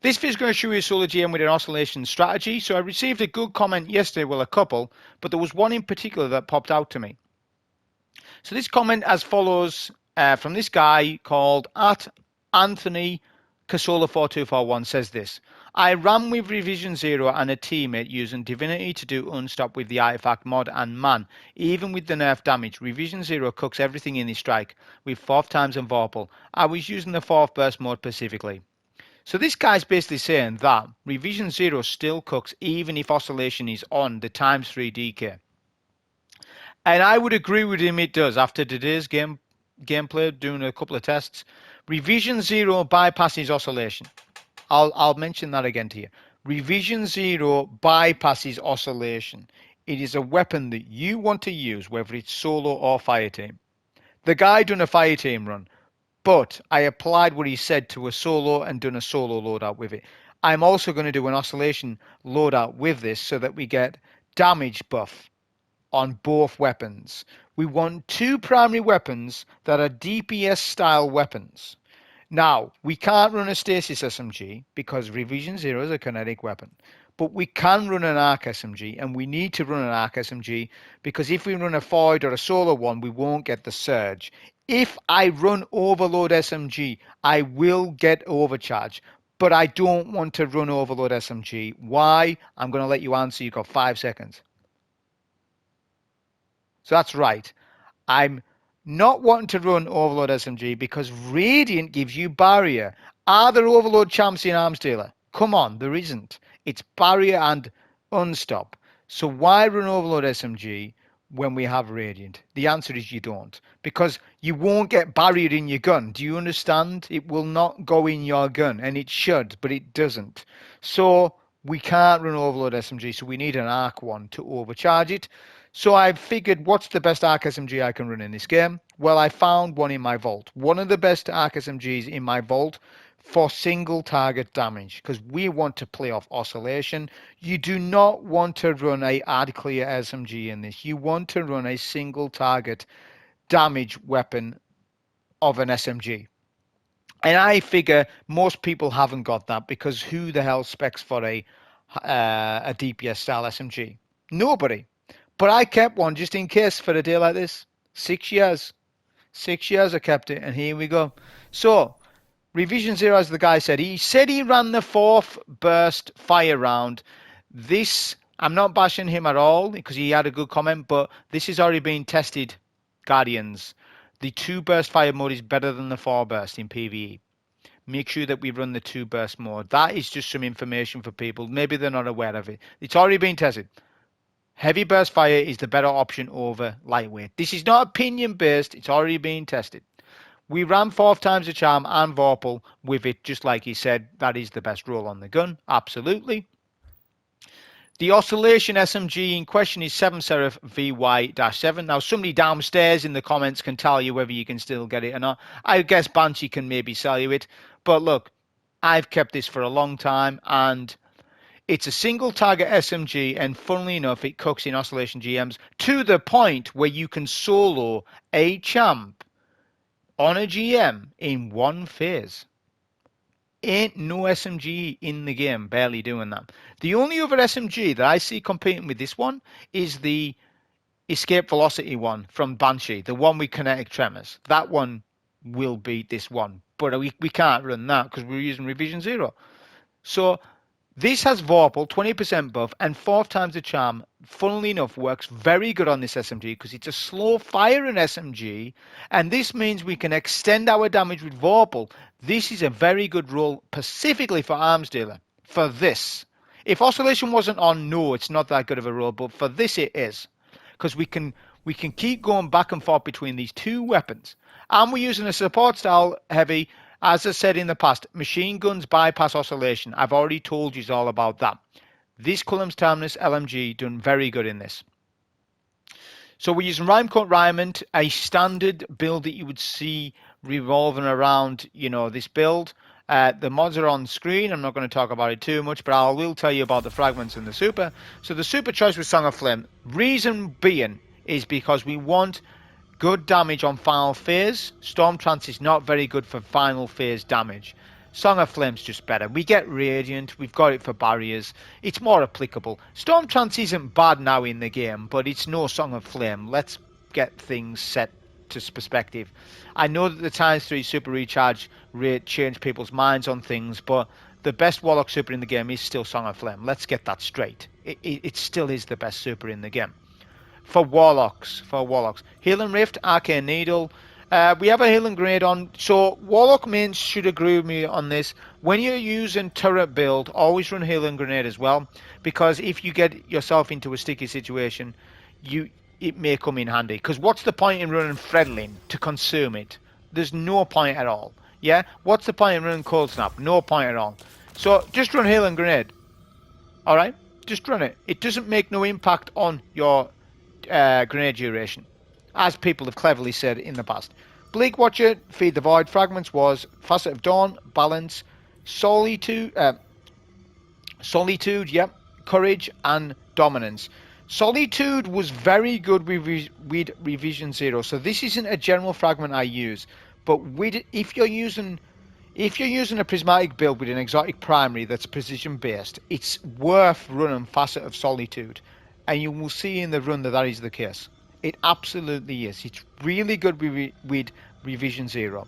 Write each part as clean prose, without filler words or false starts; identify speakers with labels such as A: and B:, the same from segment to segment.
A: This video is going to show you a solo GM with an oscillation strategy. So I received a good comment yesterday, well, a couple, but there was one in particular that popped out to me. So this comment as follows from this guy called at Anthony Casola4241 says this: I ran with Revision 0 and a teammate using Divinity to do Unstop with the Artifact mod, and man, even with the nerf damage, Revision 0 cooks everything in this strike with 4th times and Vorpal. I was using the 4th burst mode specifically. So this guy's basically saying that Revision 0 still cooks even if Oscillation is on the ×3 DK. And I would agree with him, it does. After today's gameplay, doing a couple of tests, Revision 0 bypasses Oscillation. I'll mention that again to you. Revision 0 bypasses Oscillation. It is a weapon that you want to use, whether it's solo or fireteam. The guy done a fireteam run, but I applied what he said to a solo and done a solo loadout with it. I'm also going to do an Oscillation loadout with this so that we get damage buff on both weapons. We want 2 primary weapons that are DPS style weapons. Now, we can't run a stasis SMG because Revision 0 is a kinetic weapon, but we can run an arc SMG, and we need to run an arc SMG because if we run a Void or a solo one, we won't get the surge. If I run Overload SMG, I will get overcharge, but I don't want to run Overload SMG. Why? I'm going to let you answer. You've got 5 seconds. So that's right. I'm not wanting to run Overload SMG because Radiant gives you barrier. Are there Overload champs in Arms Dealer? Come on, there isn't. It's barrier and unstop. So why run Overload SMG when we have Radiant? The answer is you don't, because you won't get barrier in your gun. Do you understand? It will not go in your gun, and it should, but it doesn't. So we can't run Overload SMG, so we need an arc one to overcharge it. So I figured, what's the best arc SMG I can run in this game? Well, I found one in my vault. One of the best arc SMGs in my vault for single target damage, because we want to play off Oscillation. You do not want to run a ad clear SMG in this. You want to run a single target damage weapon of an SMG. And I figure most people haven't got that, because who the hell specs for a DPS style SMG? Nobody. But I kept one just in case for a day like this. 6 years. 6 years I kept it, and here we go. So, Revision 0, as the guy said, he ran the 4th burst fire round. This, I'm not bashing him at all, because he had a good comment, but this has already been tested, Guardians. The 2 burst fire mode is better than the 4 burst in PvE. Make sure that we run the 2 burst mode. That is just some information for people. Maybe they're not aware of it. It's already been tested. Heavy burst fire is the better option over lightweight. This is not opinion based. It's already been tested. We ran 4 times the charm and Vorpal with it, just like he said. That is the best roll on the gun. Absolutely. The Oscillation SMG in question is 7 Seraph VY-7. Now, somebody downstairs in the comments can tell you whether you can still get it or not. I guess Banshee can maybe sell you it. But look, I've kept this for a long time, and it's a single target SMG, and funnily enough, it cooks in Oscillation GMs to the point where you can solo a champ on a GM in one phase. Ain't no SMG in the game barely doing that. The only other SMG that I see competing with this one is the Escape Velocity one from Banshee, the one with kinetic tremors. That one will beat this one, but we can't run that because we're using Revision 0. So this has Vorpal, 20% buff, and 4 times the charm. Funnily enough, works very good on this SMG because it's a slow firing SMG, and this means we can extend our damage with Vorpal. This is a very good role, specifically for Arms Dealer, for this. If Oscillation wasn't on, no, it's not that good of a role, but for this it is, because we can keep going back and forth between these 2 weapons, and we're using a support style heavy. As I said in the past, machine guns bypass Oscillation. I've already told you all about that. This Cullum's Terminus LMG done very good in this. So we're using Rhymecoat Rymant, a standard build that you would see revolving around, this build. The mods are on screen. I'm not going to talk about it too much, but I will tell you about the fragments and the super. So the super choice was Song of Flame. Reason being is because we want good damage on final phase. Storm Trance is not very good for final phase damage. Song of Flame's just better. We get Radiant, we've got it for barriers. It's more applicable. Storm Trance isn't bad now in the game, but it's no Song of Flame. Let's get things set to perspective. I know that the times 3 super recharge rate changed people's minds on things, but the best Warlock super in the game is still Song of Flame. Let's get that straight. It still is the best super in the game. For Warlocks, Healing Rift, Arcane Needle. We have a Healing Grenade on, so Warlock mains should agree with me on this. When you're using turret build, always run Healing Grenade as well, because if you get yourself into a sticky situation, it may come in handy. Because what's the point in running Fredling to consume it? There's no point at all. Yeah? What's the point in running Cold Snap? No point at all. So just run Healing Grenade. Alright? Just run it. It doesn't make no impact on your grenade duration, as people have cleverly said in the past. Bleak Watcher, Feed the Void, Fragments was Facet of Dawn, Balance, Solitude, yep, Courage, and Dominance. Solitude was very good with Revision 0, so this isn't a general fragment I use, but if you're using a prismatic build with an exotic primary that's precision based, it's worth running Facet of Solitude, and you will see in the run that is the case. It absolutely is. It's really good with Revision 0.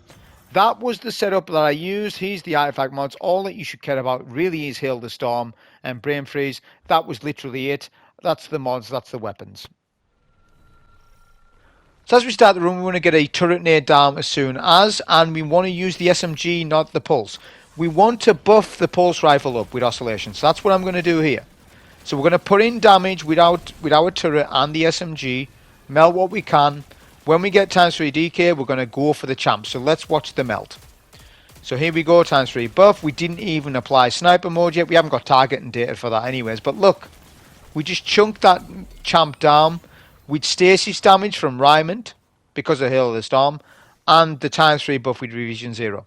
A: That was the setup that I used. Here's the artifact mods. All that you should care about really is Hail the Storm and Brain Freeze. That was literally it. That's the mods, that's the weapons. So as we start the run, we want to get a turret nade down as soon as, and we want to use the SMG, not the pulse. We want to buff the pulse rifle up with Oscillation. So that's what I'm going to do here. So we're going to put in damage with our turret and the SMG, melt what we can. When we get times 3 DK, we're going to go for the champ. So let's watch the melt. So here we go, times 3 buff. We didn't even apply sniper mode yet. We haven't got targeting data for that anyways. But look, we just chunked that champ down with stasis damage from Revenant because of Hail of the Storm, and the times 3 buff with Revision 0.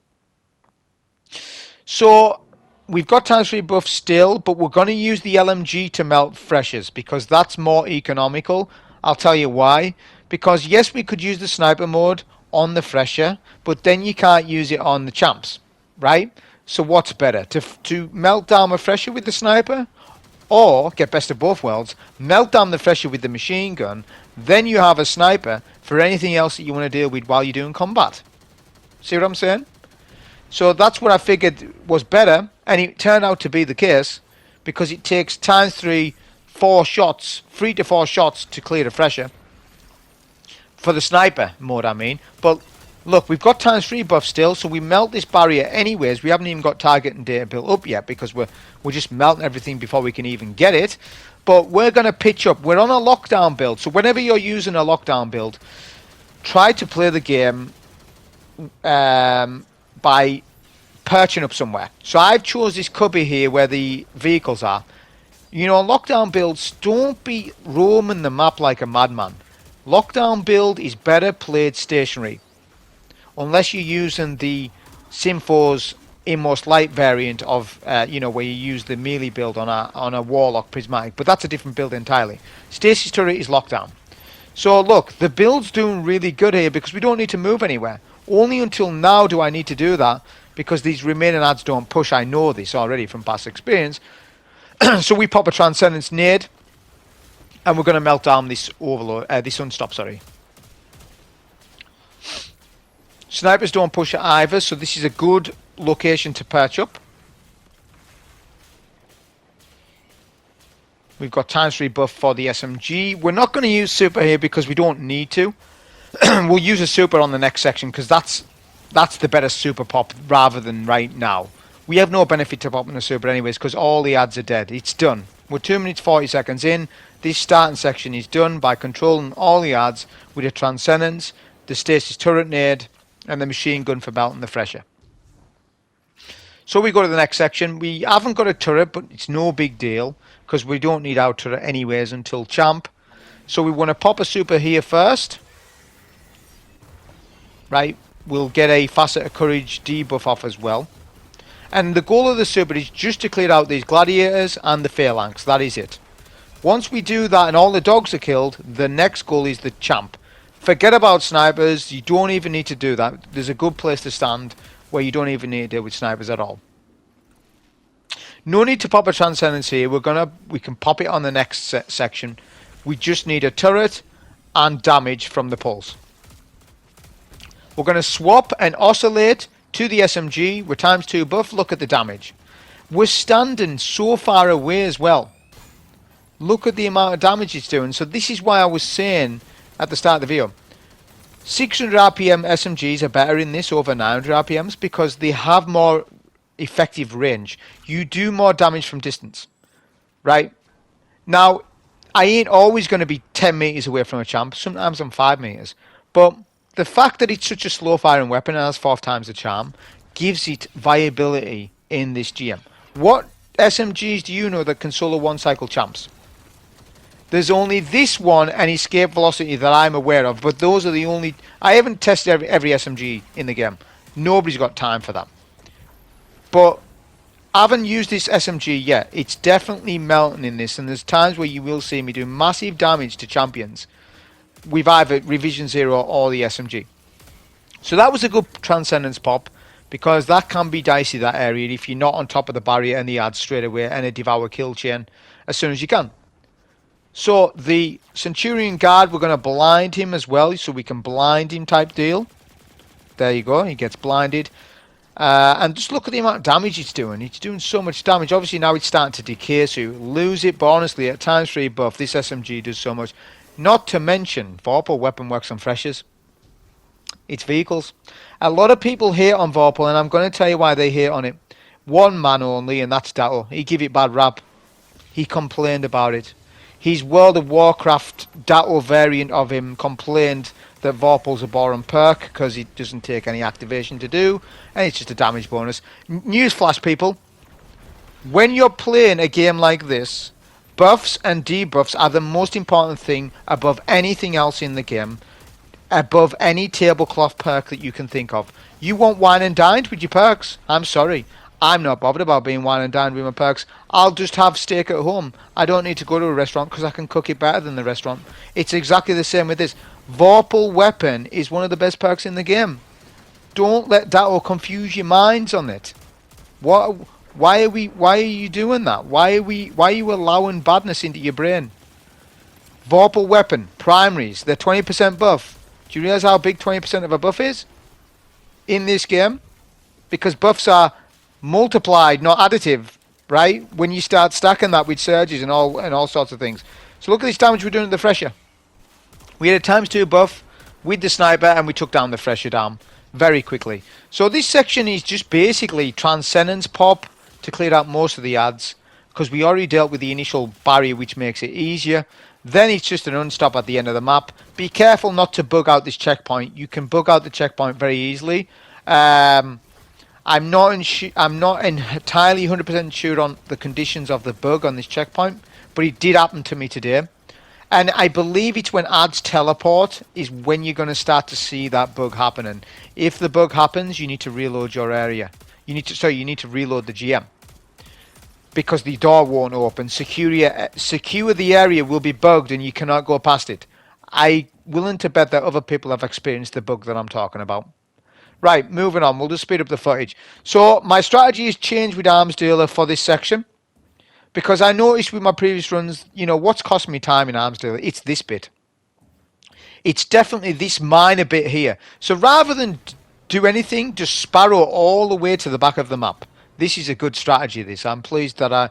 A: So we've got times 3 buff still, but we're going to use the LMG to melt freshers because that's more economical. I'll tell you why. Because yes, we could use the sniper mode on the fresher, but then you can't use it on the champs, right? So what's better? To melt down a fresher with the sniper, or get best of both worlds, melt down the fresher with the machine gun, then you have a sniper for anything else that you want to deal with while you're doing combat. See what I'm saying? So that's what I figured was better, and it turned out to be the case, because it takes times 3, 4 shots, 3 to 4 shots to clear the fresher. For the sniper mode, I mean. But look, we've got times 3 buff still, so we melt this barrier anyways. We haven't even got target and data built up yet, because we're just melting everything before we can even get it. But we're going to pitch up. We're on a lockdown build, so whenever you're using a lockdown build, try to play the game by perching up somewhere. So I've chose this cubby here where the vehicles are. You know, on lockdown builds, don't be roaming the map like a madman. Lockdown build is better played stationary, unless you're using the Sympho's Inmost Light variant of, where you use the melee build on a Warlock Prismatic, but that's a different build entirely. Stasis turret is lockdown. So look, the build's doing really good here because we don't need to move anywhere. Only until now do I need to do that, because these remaining adds don't push. I know this already from past experience. So we pop a Transcendence nade, and we're going to melt down this overload, this unstop, sorry. Snipers don't push it either, so this is a good location to perch up. We've got times 3 buff for the SMG. We're not going to use super here because we don't need to. We'll use a super on the next section because that's the better super pop rather than right now. We have no benefit to popping a super anyways because all the adds are dead. It's done. We're 2 minutes 40 seconds in. This starting section is done by controlling all the adds with a Transcendence, the Stasis Turret Nade, and the machine gun for melting the fresher. So we go to the next section. We haven't got a turret, but it's no big deal because we don't need our turret anyways until champ. So we want to pop a super here first. Right, we'll get a Facet of Courage debuff off as well. And the goal of the super is just to clear out these gladiators and the phalanx. That is it. Once we do that and all the dogs are killed, the next goal is the champ. Forget about snipers. You don't even need to do that. There's a good place to stand where you don't even need to deal with snipers at all. No need to pop a Transcendence here. We can pop it on the next section. We just need a turret and damage from the pulse. We're going to swap and oscillate to the SMG. We're ×2 buff. Look at the damage. We're standing so far away as well. Look at the amount of damage it's doing. So this is why I was saying at the start of the video, 600 RPM SMGs are better in this over 900 RPMs because they have more effective range. You do more damage from distance, right? Now, I ain't always going to be 10 meters away from a champ. Sometimes I'm 5 meters. But the fact that it's such a slow firing weapon and has 4 times the charm gives it viability in this GM. What SMGs do you know that can solo 1 cycle champs? There's only this one and escape velocity that I'm aware of, but those are the only... I haven't tested every SMG in the game. Nobody's got time for that. But I haven't used this SMG yet. It's definitely melting in this, and there's times where you will see me do massive damage to champions with either Revision 0 or the SMG. So that was a good Transcendence pop, because that can be dicey, that area, if you're not on top of the barrier and the ads straight away and a devour kill chain as soon as you can. So the Centurion Guard, we're going to blind him as well, so we can blind him type deal. There you go, he gets blinded. And just look at the amount of damage it's doing. It's doing so much damage. Obviously now it's starting to decay, so you lose it, but honestly at ×3 buff, this SMG does so much. Not to mention, Vorpal weapon works on freshers. It's vehicles. A lot of people hate on Vorpal, and I'm going to tell you why they hate on it. One man only, and that's Datto. He give it bad rap. He complained about it. His World of Warcraft Datto variant of him complained that Vorpal's a boring perk because it doesn't take any activation to do, and it's just a damage bonus. Newsflash, people. When you're playing a game like this, buffs and debuffs are the most important thing above anything else in the game, above any tablecloth perk that you can think of. You want wine and dined with your perks? I'm sorry. I'm not bothered about being wine and dined with my perks. I'll just have steak at home. I don't need to go to a restaurant because I can cook it better than the restaurant. It's exactly the same with this. Vorpal weapon is one of the best perks in the game. Don't let Datto confuse your minds on it. Why are you doing that? Why are you allowing badness into your brain? Vorpal weapon, primaries, they're 20% buff. Do you realise how big 20% of a buff is in this game? Because buffs are multiplied, not additive, right? When you start stacking that with surges and all sorts of things. So look at this damage we're doing to the Fresher. We had a ×2 buff with the sniper, and we took down the Fresher down very quickly. So this section is just basically Transcendence pop to clear out most of the ads, because we already dealt with the initial barrier, which makes it easier. Then it's just an unstop at the end of the map. Be careful not to bug out this checkpoint. You can bug out the checkpoint very easily. I'm not entirely 100% sure on the conditions of the bug on this checkpoint, but it did happen to me today. And I believe it's when ads teleport is when you're going to start to see that bug happening. If the bug happens, you need to reload your area. You need to reload the GM. Because the door won't open. Secure the area will be bugged and you cannot go past it. I'm willing to bet that other people have experienced the bug that I'm talking about. Right, moving on. We'll just speed up the footage. So my strategy has changed with Arms Dealer for this section, because I noticed with my previous runs, you know, what's cost me time in Arms Dealer? It's this bit. It's definitely this minor bit here. So rather than do anything, just sparrow all the way to the back of the map. This is a good strategy, this. I'm pleased that I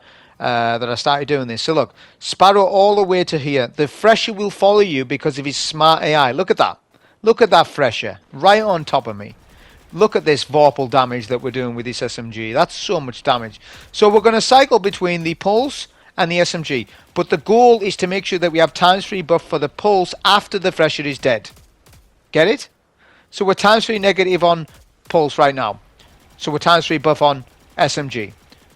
A: started doing this. So look, sparrow all the way to here. The Fresher will follow you because of his smart AI. Look at that. Look at that Fresher right on top of me. Look at this Vorpal damage that we're doing with this SMG. That's so much damage. So we're going to cycle between the Pulse and the SMG. But the goal is to make sure that we have ×3 buff for the Pulse after the Fresher is dead. Get it? So we're ×3 negative on Pulse right now. So we're ×3 buff on SMG.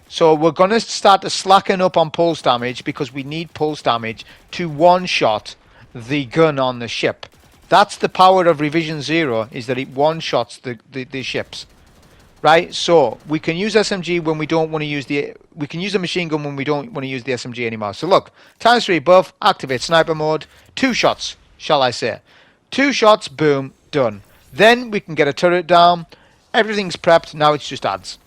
A: So we're going to start to slacken up on Pulse damage, because we need Pulse damage to one-shot the gun on the ship. That's the power of Revision 0, is that it one-shots the ships. Right? So we can use SMG when we don't want to use the... We can use a machine gun when we don't want to use the SMG anymore. So look, ×3 buff, activate sniper mode, 2 shots, shall I say. 2 shots, boom, done. Then we can get a turret down. Everything's prepped. Now it's just adds.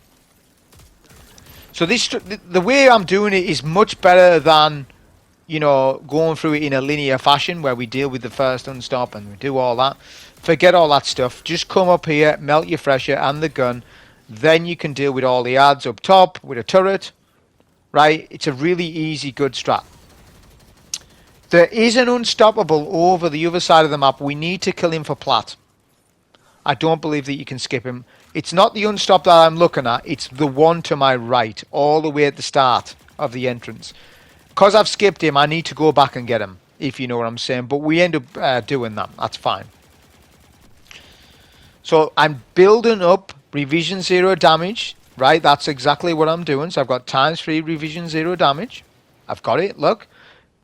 A: So the way I'm doing it is much better than, you know, going through it in a linear fashion where we deal with the first unstop and we do all that. Forget all that stuff. Just come up here, melt your fresher and the gun. Then you can deal with all the adds up top with a turret. Right? It's a really easy, good strat. There is an unstoppable over the other side of the map. We need to kill him for plat. I don't believe that you can skip him. It's not the unstop that I'm looking at. It's the one to my right, all the way at the start of the entrance. Because I've skipped him, I need to go back and get him, if you know what I'm saying. But we end up doing that. That's fine. So I'm building up revision 0 damage. Right, that's exactly what I'm doing. So I've got ×3 revision 0 damage. I've got it, look.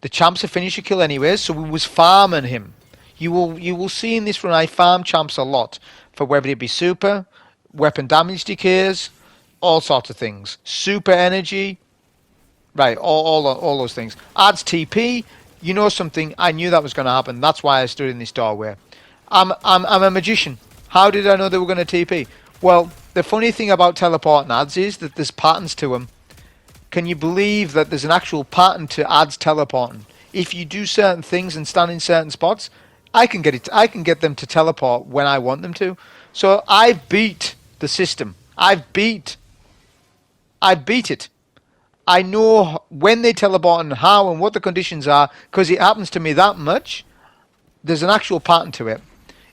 A: The champ's a finisher kill anyways, so we was farming him. You will see in this run I farm champs a lot for whether it be super, weapon damage decays, all sorts of things. Super energy, right? All those things. Adds TP. You know something? I knew that was going to happen. That's why I stood in this doorway. I'm a magician. How did I know they were going to TP? Well, the funny thing about teleporting adds is that there's patterns to them. Can you believe that there's an actual pattern to adds teleporting? If you do certain things and stand in certain spots, I can get them to teleport when I want them to. So I beat the system. I beat it. I know when they teleport and how and what the conditions are because it happens to me that much. There's an actual pattern to it.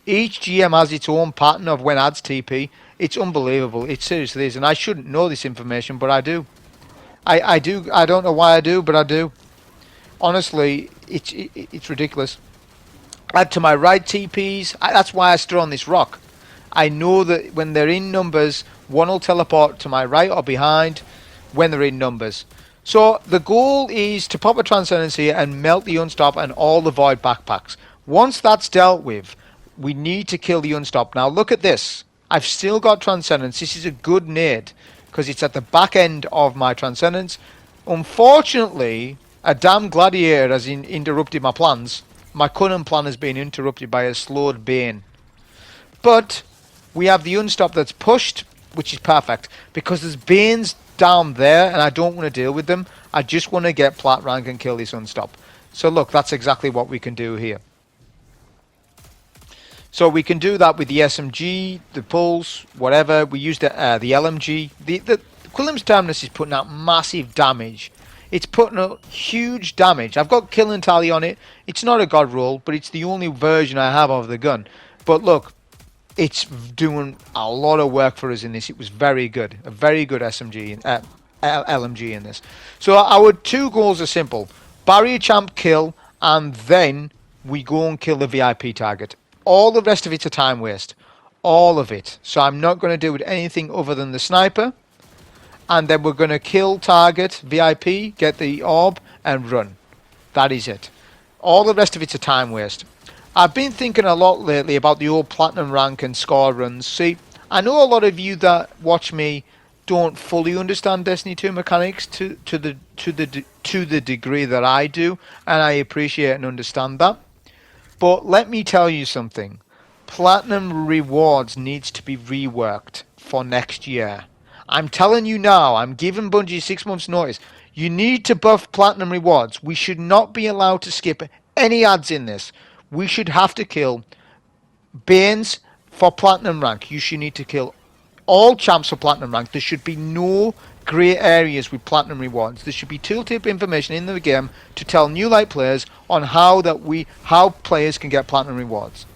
A: Each GM has its own pattern of when adds TP. It's unbelievable. It seriously is, and I shouldn't know this information, but I do. I do. I don't know why I do, but I do. Honestly, it's ridiculous. Add to my right TPs. That's why I stood on this rock. I know that when they're in numbers, one will teleport to my right or behind when they're in numbers. So the goal is to pop a transcendency and melt the unstop and all the void backpacks. Once that's dealt with, we need to kill the unstop. Now look at this. I've still got transcendence. This is a good nade because it's at the back end of my transcendence. Unfortunately, a damn gladiator has interrupted my plans. My cunning plan has been interrupted by a slowed bane. But we have the unstop that's pushed, which is perfect because there's banes down there and I don't want to deal with them. I just want to get plat rank and kill this unstop. So look, that's exactly what we can do here. So we can do that with the SMG, the pulse, whatever. We use the LMG. The Quillam's Terminus is putting out massive damage. It's putting out huge damage. I've got killing tally on it. It's not a god roll, but it's the only version I have of the gun. But look, it's doing a lot of work for us in this. It was very good. A very good SMG, LMG in this. So our two goals are simple. Barrier champ kill, and then we go and kill the VIP target. All the rest of it's a time waste. All of it. So I'm not going to do with anything other than the sniper. And then we're going to kill target, VIP, get the orb, and run. That is it. All the rest of it's a time waste. I've been thinking a lot lately about the old platinum rank and score runs. See, I know a lot of you that watch me don't fully understand Destiny 2 mechanics to the degree that I do, and I appreciate and understand that. But let me tell you something. Platinum rewards needs to be reworked for next year. I'm telling you now, I'm giving Bungie 6 months notice. You need to buff platinum rewards. We should not be allowed to skip any ads in this. We should have to kill Banes for platinum rank. You should need to kill all champs for platinum rank. There should be no grey areas with platinum rewards. There should be tooltip information in the game to tell new light players on how players can get platinum rewards.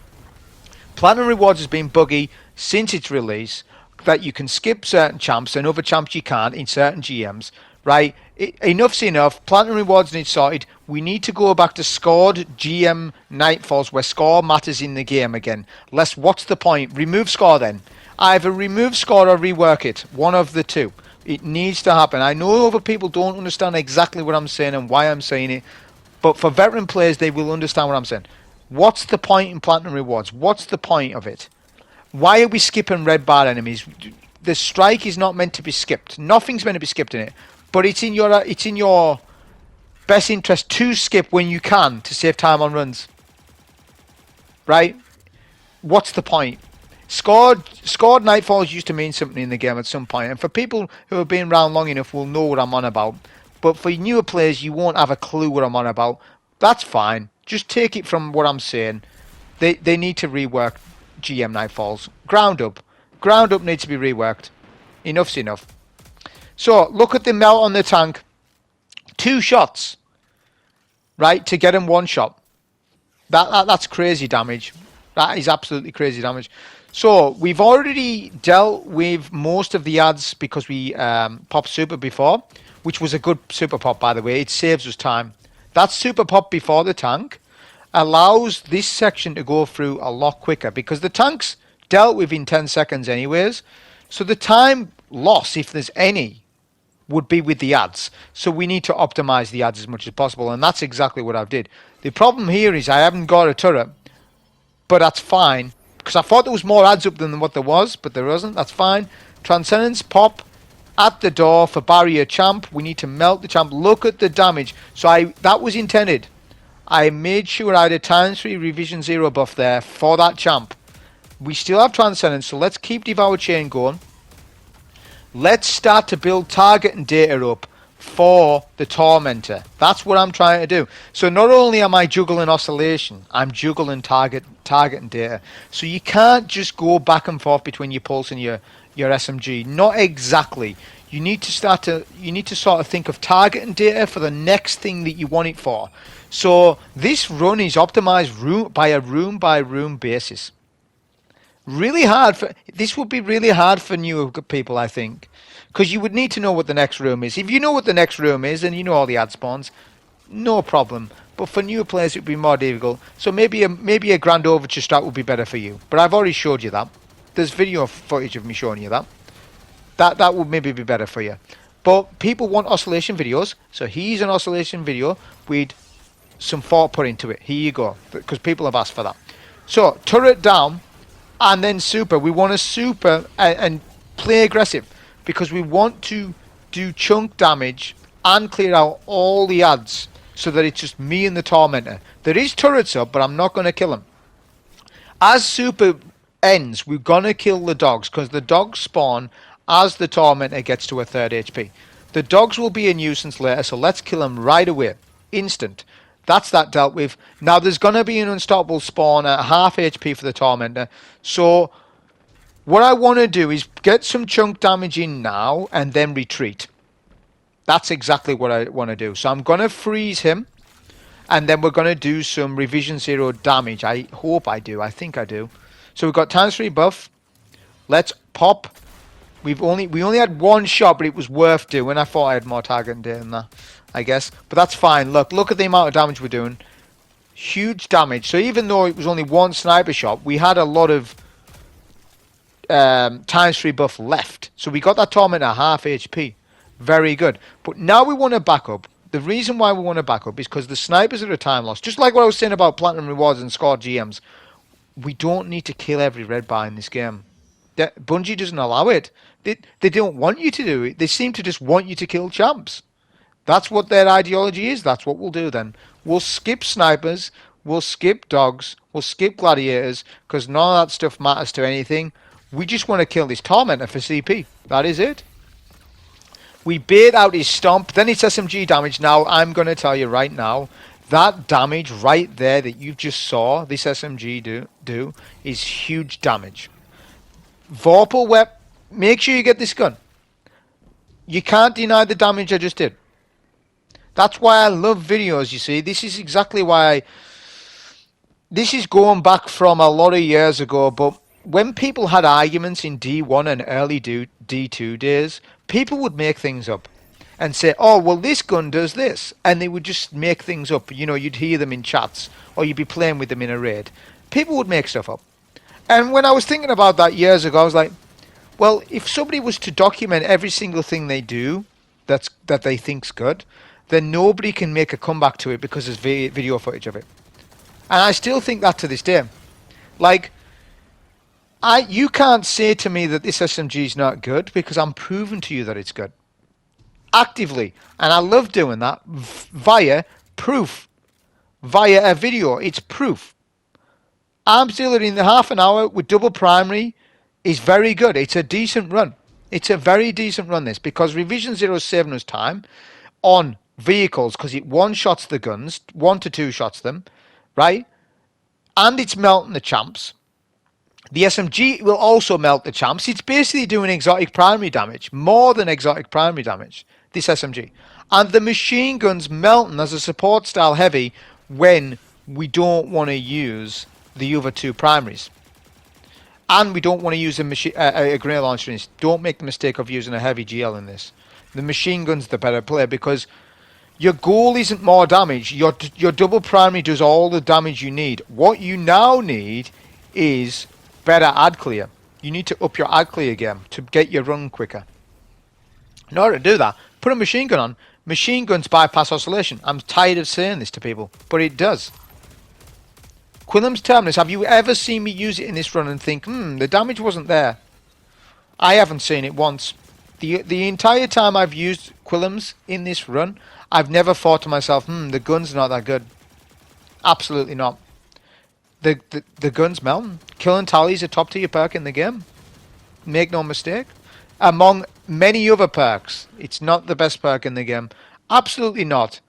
A: Platinum rewards has been buggy since its release, that you can skip certain champs and other champs you can't in certain GMs, right? Enough's enough. Platinum rewards need sorted. We need to go back to scored GM Nightfalls where score matters in the game again. What's the point? Remove score then. Either remove score or rework it. One of the two. It needs to happen. I know other people don't understand exactly what I'm saying and why I'm saying it, but for veteran players, they will understand what I'm saying. What's the point in platinum rewards? What's the point of it? Why are we skipping red bar enemies? The strike is not meant to be skipped. Nothing's meant to be skipped in it, but it's in your best interest to skip when you can to save time on runs. Right? What's the point? Scored Nightfalls used to mean something in the game at some point, and for people who have been around long enough will know what I'm on about. But for newer players, you won't have a clue what I'm on about. That's fine. Just take it from what I'm saying. They need to rework GM Nightfalls. Ground up. Ground up needs to be reworked. Enough's enough. So, look at the melt on the tank. 2 shots. Right, to get him 1 shot. That's crazy damage. That is absolutely crazy damage. So, we've already dealt with most of the ads because we popped super before, which was a good super pop, by the way. It saves us time. That super pop before the tank allows this section to go through a lot quicker because the tank's dealt with in 10 seconds anyways. So the time loss, if there's any, would be with the ads. So we need to optimize the ads as much as possible, and that's exactly what I've did. The problem here is I haven't got a turret, but that's fine because I thought there was more ads up than what there was, but there wasn't. That's fine. Transcendence pop at the door for barrier champ. We need to melt the champ. Look at the damage. So that was intended. I made sure I had a ×3 revision 0 buff there for that champ. We still have Transcendence, so let's keep Devour Chain going. Let's start to build target and data up for the Tormentor. That's what I'm trying to do. So not only am I juggling Oscillation, I'm juggling target and data. So you can't just go back and forth between your Pulse and your SMG. Not exactly. You need to sort of think of target and data for the next thing that you want it for. So this run is optimized by room basis. This would be really hard for newer people, I think, because you would need to know what the next room is. If you know what the next room is and you know all the ad spawns, no problem. But for newer players, it would be more difficult. So maybe a Grand Overture strat would be better for you. But I've already showed you that. There's video footage of me showing you that. That would maybe be better for you. But people want Oscillation videos, so here's an Oscillation video with some thought put into it. Here you go, because people have asked for that. So turret down. And then super. We want to super and play aggressive because we want to do chunk damage and clear out all the ads so that it's just me and the Tormentor. There is turrets up, but I'm not going to kill them. As super ends, we're going to kill the dogs because the dogs spawn as the Tormentor gets to a 3rd HP. The dogs will be a nuisance later, so let's kill them right away. Instant. That's that dealt with. Now there's going to be an unstoppable spawn at half HP for the Tormentor. So what I want to do is get some chunk damage in now and then retreat. That's exactly what I want to do. So I'm going to freeze him and then we're going to do some revision 0 damage. I hope I do. I think I do. So we've got ×3 buff. Let's pop. We only had 1 shot, but it was worth doing. I thought I had more target than that, I guess. But that's fine. Look at the amount of damage we're doing. Huge damage. So even though it was only 1 sniper shot, we had a lot of ×3 buff left. So we got that Tormentor at half HP. Very good. But now we want to back up. The reason why we want to back up is because the snipers are a time loss. Just like what I was saying about Platinum Rewards and scored GMs. We don't need to kill every red bar in this game. Bungie doesn't allow it. They don't want you to do it. They seem to just want you to kill champs. That's what their ideology is. That's what we'll do then. We'll skip snipers. We'll skip dogs. We'll skip gladiators because none of that stuff matters to anything. We just want to kill this Tormentor for CP. That is it. We bait out his stomp. Then it's SMG damage. Now, I'm going to tell you right now, that damage right there that you just saw this SMG do is huge damage. Vorpal Wep, make sure you get this gun. You can't deny the damage I just did. That's why I love videos, you see. This is exactly why this is going back from a lot of years ago, but when people had arguments in D1 and early D2 days, people would make things up and say, oh, well, this gun does this. And they would just make things up. You know, you'd hear them in chats or you'd be playing with them in a raid. People would make stuff up. And when I was thinking about that years ago, I was like, well, if somebody was to document every single thing they do that they think's good, then nobody can make a comeback to it because there's video footage of it. And I still think that to this day. Like, you can't say to me that this SMG is not good because I'm proving to you that it's good. Actively. And I love doing that via proof. Via a video. It's proof. I'm still in the half an hour with double primary is very good. It's a decent run. It's a very decent run, this, because Revision Zero is saving us time on vehicles because it one-shots the guns, 1 to 2 shots them, right? And it's melting the champs. The SMG will also melt the champs. It's basically doing exotic primary damage, more than exotic primary damage, this SMG. And the machine gun's melting as a support style heavy when we don't want to use the other 2 primaries. And we don't want to use a grenade launcher in this. Don't make the mistake of using a heavy GL in this. The machine gun's the better play because your goal isn't more damage. Your double primary does all the damage you need. What you now need is better ad clear. You need to up your ad clear game to get your run quicker. In order to do that, put a machine gun on. Machine guns bypass oscillation. I'm tired of saying this to people, but it does. Quillam's Terminus, have you ever seen me use it in this run and think, the damage wasn't there? I haven't seen it once. The entire time I've used Quillam's in this run, I've never thought to myself, the gun's not that good. Absolutely not. The gun's melting. Kill and Tally is a top tier perk in the game. Make no mistake. Among many other perks, it's not the best perk in the game. Absolutely not.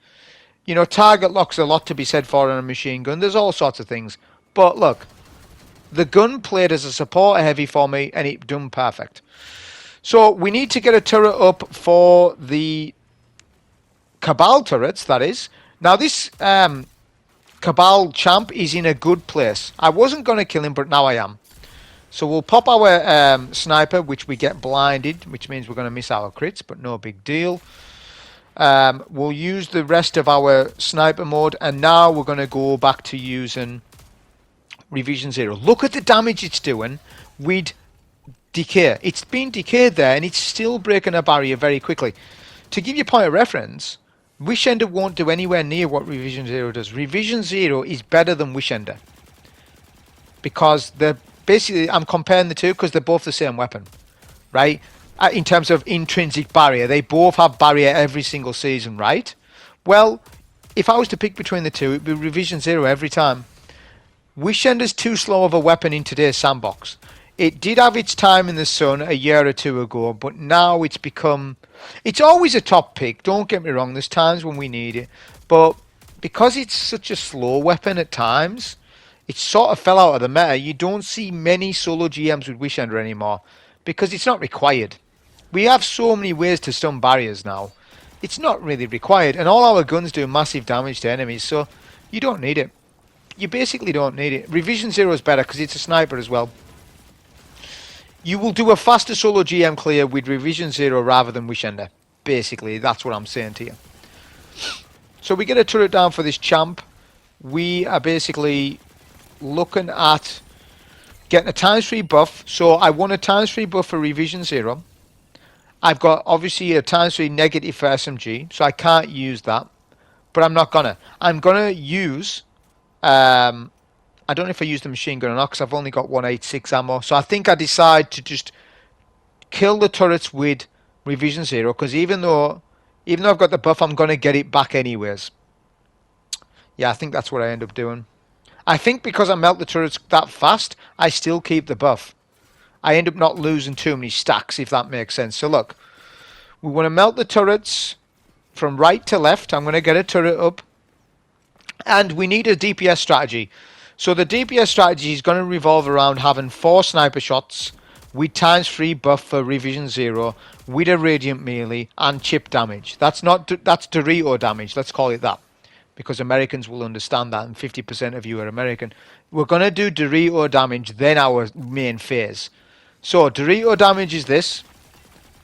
A: You know, target lock's a lot to be said for in a machine gun. There's all sorts of things. But look, the gun played as a support heavy for me, and it done perfect. So we need to get a turret up for the Cabal turrets, that is. Now this Cabal champ is in a good place. I wasn't going to kill him, but now I am. So we'll pop our sniper, which we get blinded, which means we're going to miss our crits, but no big deal. We'll use the rest of our sniper mode, and now we're going to go back to using Revision Zero. Look at the damage it's doing with decay. It's been decayed there, and it's still breaking a barrier very quickly. To give you a point of reference, Wishender won't do anywhere near what Revision Zero does. Revision Zero is better than Wishender because they're basically, I'm comparing the two because they're both the same weapon, right? In terms of intrinsic barrier, they both have barrier every single season, right? Well, if I was to pick between the two, it'd be Revision Zero every time. Wishender's too slow of a weapon in today's sandbox. It did have its time in the sun a year or 2 ago, but now it's become... It's always a top pick, don't get me wrong, there's times when we need it, but because it's such a slow weapon at times, it sort of fell out of the meta. You don't see many solo GMs with Wishender anymore, because it's not required. We have so many ways to stun barriers now. It's not really required, and all our guns do massive damage to enemies, so you don't need it. You basically don't need it. Revision Zero is better because it's a sniper as well. You will do a faster solo GM clear with Revision Zero rather than Wishender. Basically, that's what I'm saying to you. So we get a turret down for this champ. We are basically looking at getting a ×3 buff. So I want a ×3 buff for Revision Zero. I've got obviously a ×3 negative for SMG, so I can't use that. But I'm not gonna. I'm gonna use... I don't know if I use the machine gun or not because I've only got 186 ammo. So I think I decide to just kill the turrets with Revision Zero because even though I've got the buff, I'm going to get it back anyways. Yeah, I think that's what I end up doing. I think because I melt the turrets that fast, I still keep the buff. I end up not losing too many stacks, if that makes sense. So look, we want to melt the turrets from right to left. I'm going to get a turret up. And we need a DPS strategy. So the DPS strategy is going to revolve around having 4 sniper shots with ×3 buff for Revision Zero, with a radiant melee and chip damage. That's Dorito damage, let's call it that. Because Americans will understand that, and 50% of you are American. We're going to do Dorito damage, then our main phase. So Dorito damage is this.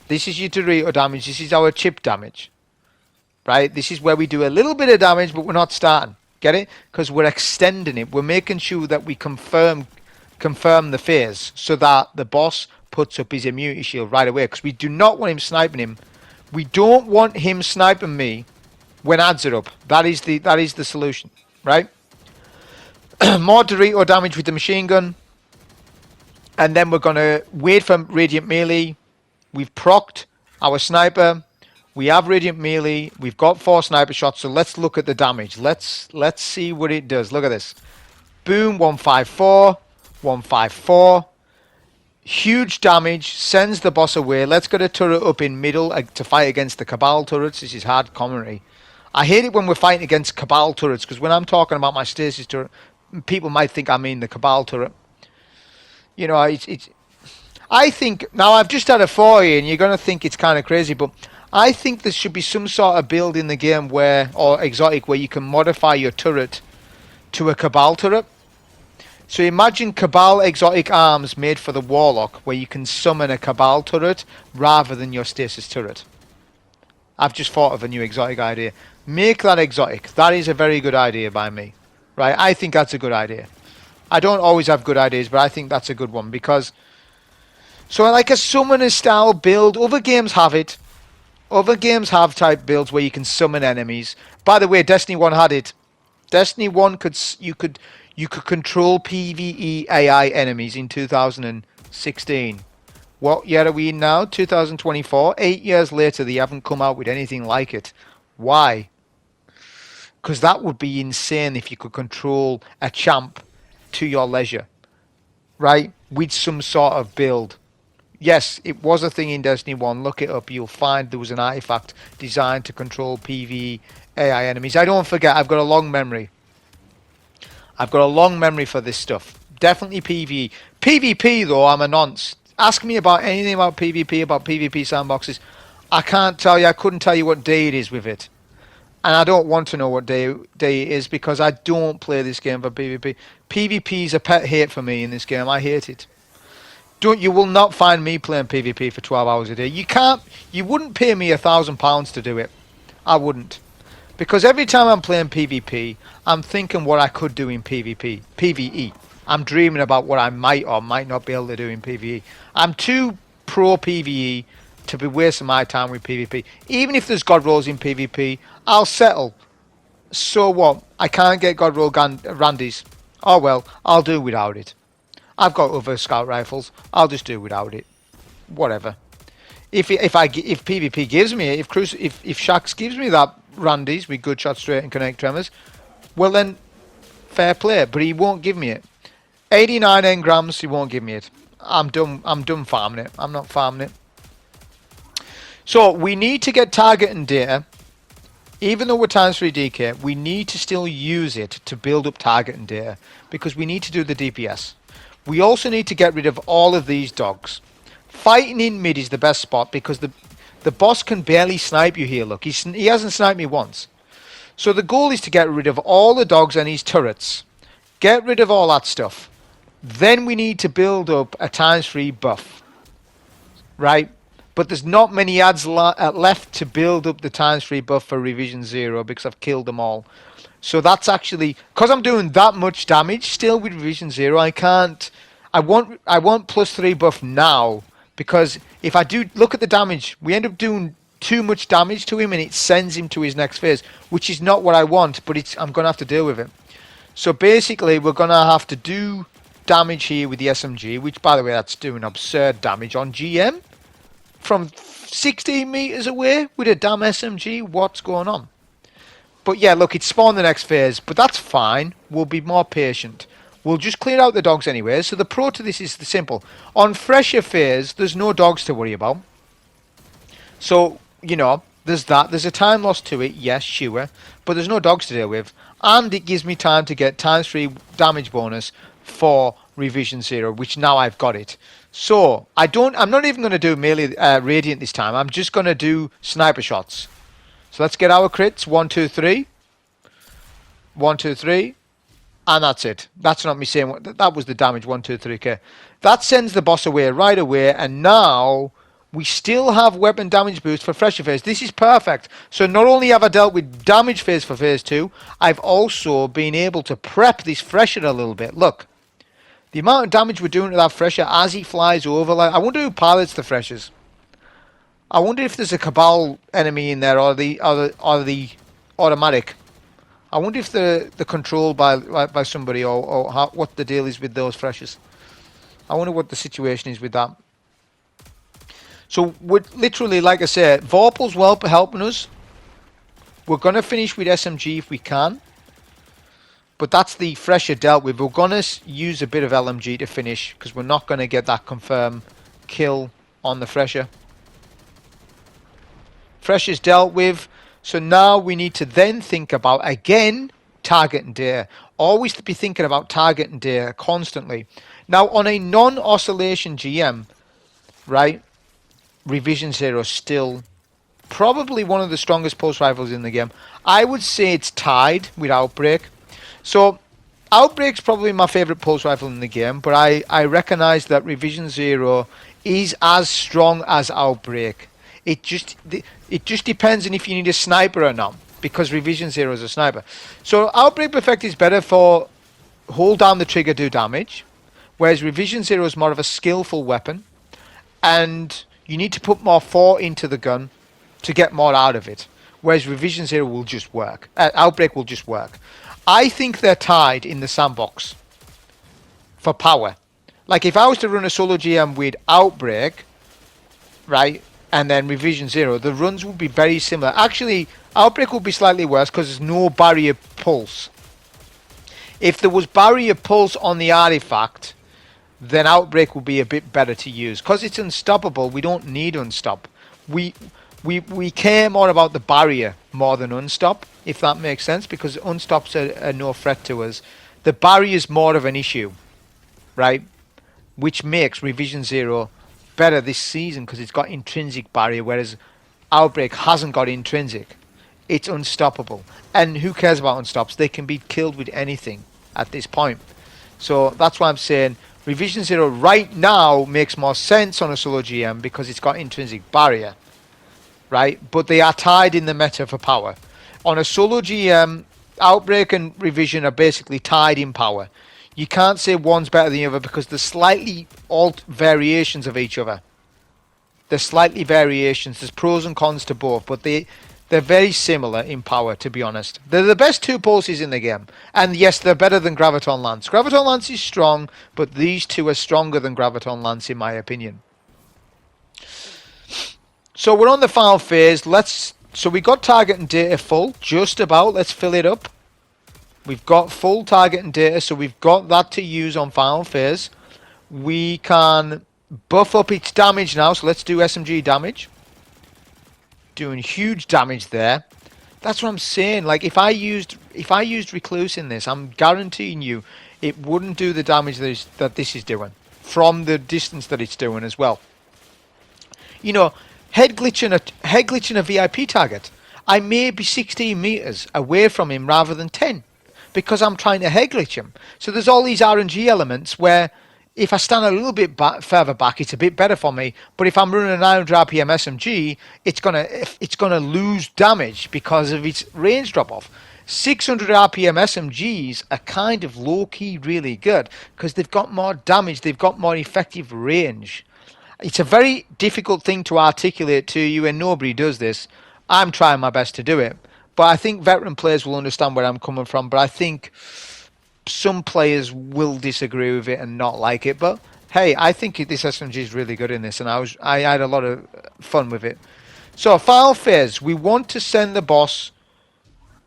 A: This is your Dorito damage, this is our chip damage. Right? This is where we do a little bit of damage, but we're not starting. Get it? Because we're extending it. We're making sure that we confirm the phase so that the boss puts up his immunity shield right away. Because we do not want him sniping him. We don't want him sniping me when ads are up. That is the solution, right? More Dorito damage with the machine gun, and then we're gonna wait for radiant melee. We've procced our sniper. We have radiant melee. We've got 4 sniper shots. So let's look at the damage. Let's see what it does. Look at this. Boom, 154, 154. Huge damage, sends the boss away. Let's get a turret up in middle to fight against the Cabal turrets. This is hard commentary. I hate it when we're fighting against Cabal turrets, because when I'm talking about my stasis turret, people might think I mean the Cabal turret. You know, I think, now I've just had a 4 and you're going to think it's kind of crazy, but I think there should be some sort of build in the game where, or exotic, where you can modify your turret to a Cabal turret. So imagine Cabal exotic arms made for the warlock, where you can summon a Cabal turret rather than your stasis turret. I've just thought of a new exotic idea. Make that exotic. That is a very good idea by me. Right? I think that's a good idea. I don't always have good ideas, but I think that's a good one, because so like a summoner style build, other games have it. Other games have type builds where you can summon enemies. By the way, Destiny 1 had it. Destiny 1 you could control PvE AI enemies in 2016. What year are we in now? 2024. 8 years later, they haven't come out with anything like it. Why? Because that would be insane if you could control a champ to your leisure, right? With some sort of build. Yes, it was a thing in Destiny 1. Look it up. You'll find there was an artifact designed to control PvE AI enemies. I don't forget, I've got a long memory. I've got a long memory for this stuff. Definitely PvE. PvP, though, I'm a nonce. Ask me about anything about PvP, about PvP sandboxes. I can't tell you. I couldn't tell you what day it is with it. And I don't want to know what day it is, because I don't play this game for PvP. PvP is a pet hate for me in this game. I hate it. You will not find me playing PvP for 12 hours a day. You wouldn't pay me £1,000 to do it. I wouldn't. Because every time I'm playing PvP, I'm thinking what I could do in PvE. I'm dreaming about what I might or might not be able to do in PvE. I'm too pro PvE to be wasting my time with PvP. Even if there's god rolls in PvP, I'll settle. So what? I can't get god roll Randys. Oh well, I'll do without it. I've got other scout rifles. I'll just do without it. Whatever. If PvP gives me it, if Shax gives me that Randys with good shot straight and connect tremors, well then, fair play. But he won't give me it. 89 engrams, he won't give me it. I'm done farming it. I'm not farming it. So we need to get targeting data. Even though we're times 3 DK, we need to still use it to build up targeting data, because we need to do the DPS. We also need to get rid of all of these dogs. Fighting in mid is the best spot, because the boss can barely snipe you here. Look, he hasn't sniped me once. So the goal is to get rid of all the dogs and his turrets. Get rid of all that stuff. Then we need to build up a times 3 buff. Right? But there's not many ads left to build up the times 3 buff for Revision 0, because I've killed them all. So that's actually, because I'm doing that much damage still with Revision 0, I can't. I want +3 buff now, because if I do look at the damage, we end up doing too much damage to him and it sends him to his next phase, which is not what I want, but I'm going to have to deal with it. So basically we're going to have to do damage here with the SMG, which by the way, that's doing absurd damage on GM from 16 meters away with a damn SMG. What's going on? But yeah, look, it's spawned the next phase, but that's fine. We'll be more patient. We'll just clear out the dogs anyway. So the pro to this is simple. On fresher phase, there's no dogs to worry about. So, you know, there's that. There's a time loss to it, yes, sure. But there's no dogs to deal with. And it gives me time to get times 3 damage bonus for Revision 0, which now I've got it. So, I'm not even going to do melee Radiant this time. I'm just going to do sniper shots. So let's get our crits. 1, 2, 3. 1, 2, 3. And that's it. That's not me saying that was the damage. 1, 2, 3. Okay. That sends the boss away right away. And now we still have weapon damage boost for fresher phase. This is perfect. So not only have I dealt with damage phase for phase 2, I've also been able to prep this fresher a little bit. Look. The amount of damage we're doing to that fresher as he flies over. Like, I wonder who pilots the freshers. I wonder if there's a Cabal enemy in there, or the automatic. I wonder if they're controlled by somebody, or what the deal is with those freshers. I wonder what the situation is with that. So we're literally, like I said, Vorpal's well helping us. We're going to finish with SMG if we can. But that's the Fresher dealt with. We're going to use a bit of LMG to finish because we're not going to get that confirmed kill on the Fresher. Fresher's dealt with. So now we need to then think about, again, target and data. Always to be thinking about target and data constantly. Now, on a non-oscillation GM, right, Revision Zero still probably one of the strongest pulse rifles in the game. I would say it's tied with Outbreak. So Outbreak's probably my favorite pulse rifle in the game, but I recognize that Revision Zero is as strong as Outbreak. It just depends on if you need a sniper or not, because Revision Zero is a sniper. So Outbreak Perfect is better for hold down the trigger, do damage, whereas Revision Zero is more of a skillful weapon, and you need to put more thought into the gun to get more out of it, whereas Revision Zero will just work. Outbreak will just work. I think they're tied in the sandbox for power. Like if I was to run a solo GM with Outbreak, right, and then Revision Zero, the runs would be very similar. Actually, Outbreak would be slightly worse because there's no barrier pulse. If there was barrier pulse on the artifact, then Outbreak will be a bit better to use. Because it's unstoppable, we don't need unstop. We care more about the barrier more than unstop, if that makes sense, because unstops are no threat to us. The barrier is more of an issue, right? Which makes Revision Zero better this season because it's got intrinsic barrier, whereas Outbreak hasn't got intrinsic. It's unstoppable. And who cares about unstops? They can be killed with anything at this point. So that's why I'm saying Revision Zero right now makes more sense on a solo GM because it's got intrinsic barrier, right? But they are tied in the meta for power. On a solo GM, Outbreak and Revision are basically tied in power. You can't say one's better than the other because there's slightly alt variations of each other. There's slightly variations. There's pros and cons to both, but they're very similar in power, to be honest. They're the best two pulses in the game. And yes, they're better than Graviton Lance. Graviton Lance is strong, but these two are stronger than Graviton Lance, in my opinion. So we're on the final phase. So we got target and data full, just about. Let's fill it up. We've got full target and data, so we've got that to use on final phase. We can buff up its damage now, so let's do SMG damage. Doing huge damage there. That's what I'm saying. Like if I used Recluse in this, I'm guaranteeing you it wouldn't do the damage that this is doing from the distance that it's doing as well. You know, head glitching a VIP target. I may be 16 meters away from him rather than 10 because I'm trying to head glitch him. So there's all these RNG elements where if I stand a little bit further back, it's a bit better for me. But if I'm running a 900 RPM SMG, it's gonna lose damage because of its range drop off. 600 RPM SMGs are kind of low key really good because they've got more damage, they've got more effective range. It's a very difficult thing to articulate to you, and nobody does this. I'm trying my best to do it, but I think veteran players will understand where I'm coming from. But I think some players will disagree with it and not like it. But hey, I think this SMG is really good in this, and I had a lot of fun with it. So final phase, we want to send the boss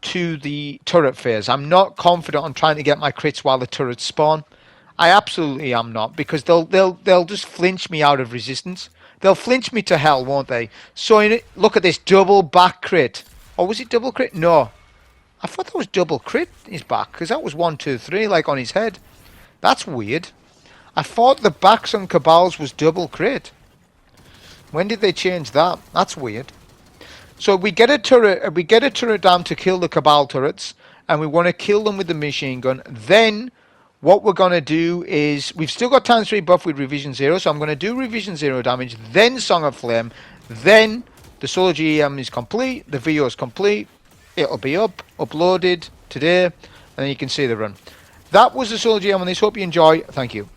A: to the turret phase. I'm not confident on trying to get my crits while the turrets spawn. I absolutely am not, because they'll just flinch me out of resistance. They'll flinch me to hell, won't they? So look at this double back crit. Or was it double crit? No. I thought that was double crit his back, because that was 1, 2, 3, like on his head. That's weird. I thought the backs on Cabals was double crit. When did they change that? That's weird. So we get a turret down to kill the Cabal turrets, and we want to kill them with the machine gun. Then what we're going to do is, we've still got times 3 buff with Revision 0, so I'm going to do Revision 0 damage, then Song of Flame, then the Solo GM is complete, the VO is complete, it'll be uploaded today, and then you can see the run. That was the Solo GM on this. Hope you enjoy. Thank you.